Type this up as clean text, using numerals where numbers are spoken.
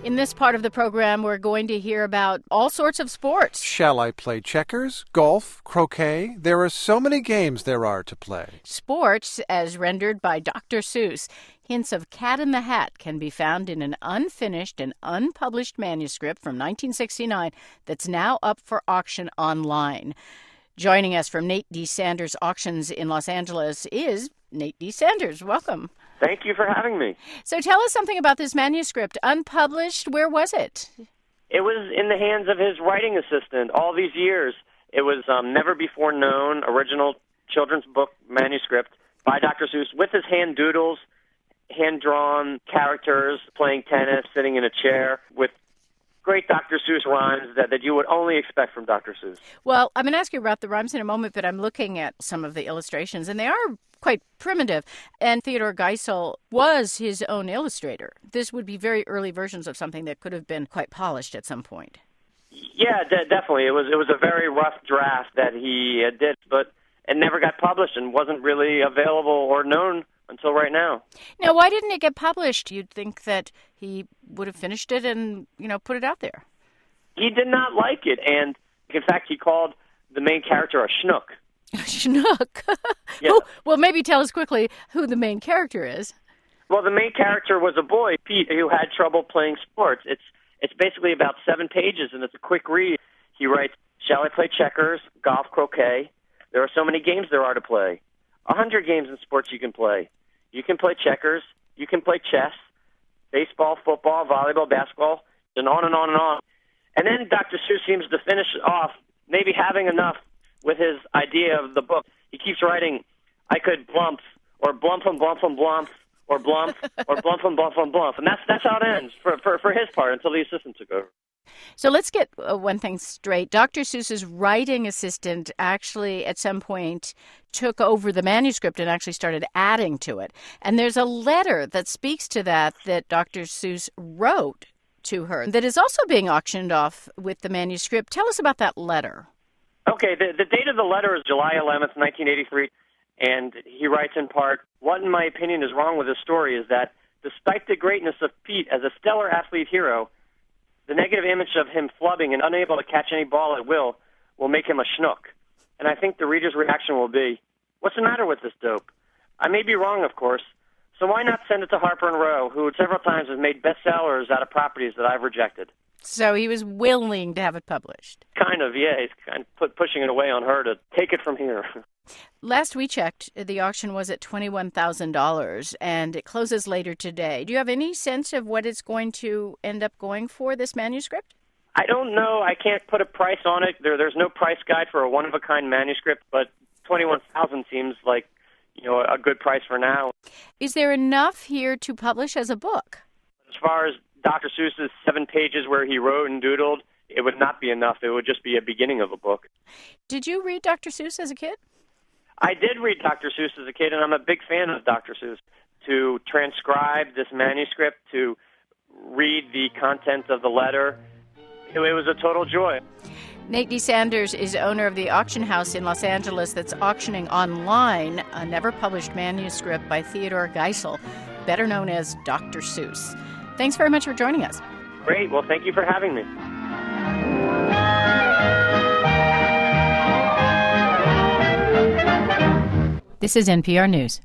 In this part of the program, we're going to hear about all sorts of sports. Shall I play checkers, golf, croquet? There are so many games there are to play. Sports, as rendered by Dr. Seuss. Hints of Cat in the Hat can be found in an unfinished and unpublished manuscript from 1969 that's now up for auction online. Joining us from Nate D. Sanders Auctions in Los Angeles is Nate D. Sanders. Welcome. Thank you for having me. So tell us something about this manuscript. Unpublished, where was it? It was in the hands of his writing assistant all these years. It was never before known original children's book manuscript by Dr. Seuss with his hand doodles, hand-drawn characters playing tennis, sitting in a chair with great Dr. Seuss rhymes that you would only expect from Dr. Seuss. Well, I'm going to ask you about the rhymes in a moment, but I'm looking at some of the illustrations, and they are quite primitive. And Theodore Geisel was his own illustrator. This would be very early versions of something that could have been quite polished at some point. Yeah, definitely. It was a very rough draft that he did, but it never got published and wasn't really available or known until right now. Now, why didn't it get published? You'd think that he would have finished it and, put it out there. He did not like it, and in fact, he called the main character a schnook. Schnook? Yeah. Well, maybe tell us quickly who the main character is. Well, the main character was a boy, Pete, who had trouble playing sports. It's basically about 7 pages, and it's a quick read. He writes, "Shall I play checkers, golf, croquet? There are so many games there are to play. 100 games in sports you can play. You can play checkers, you can play chess, baseball, football, volleyball, basketball, and on and on and on." And then Dr. Seuss seems to finish off, maybe having enough with his idea of the book. He keeps writing, "I could blump, or blump and blump and blump, or blump, or blump and blump and blump." And that's how it ends for his part until the assistant took over. So let's get one thing straight. Dr. Seuss's writing assistant actually at some point took over the manuscript and actually started adding to it. And there's a letter that speaks to that Dr. Seuss wrote to her that is also being auctioned off with the manuscript. Tell us about that letter. Okay, the date of the letter is July 11th, 1983, and he writes in part, "What in my opinion is wrong with this story is that despite the greatness of Pete as a stellar athlete hero, the negative image of him flubbing and unable to catch any ball at will make him a schnook. And I think the reader's reaction will be, what's the matter with this dope? I may be wrong, of course, so why not send it to Harper & Row, who several times has made bestsellers out of properties that I've rejected." So he was willing to have it published. Kind of, yeah. He's kind of pushing it away on her to take it from here. Last we checked, the auction was at $21,000, and it closes later today. Do you have any sense of what it's going to end up going for, this manuscript? I don't know. I can't put a price on it. There's no price guide for a one-of-a-kind manuscript, but $21,000 seems like, a good price for now. Is there enough here to publish as a book? As far as Dr. Seuss's 7 pages where he wrote and doodled, it would not be enough. It would just be a beginning of a book. Did you read Dr. Seuss as a kid? I did read Dr. Seuss as a kid, and I'm a big fan of Dr. Seuss. To transcribe this manuscript, to read the content of the letter, it was a total joy. Nate D. Sanders is owner of the auction house in Los Angeles that's auctioning online a never-published manuscript by Theodore Geisel, better known as Dr. Seuss. Thanks very much for joining us. Great. Well, thank you for having me. This is NPR News.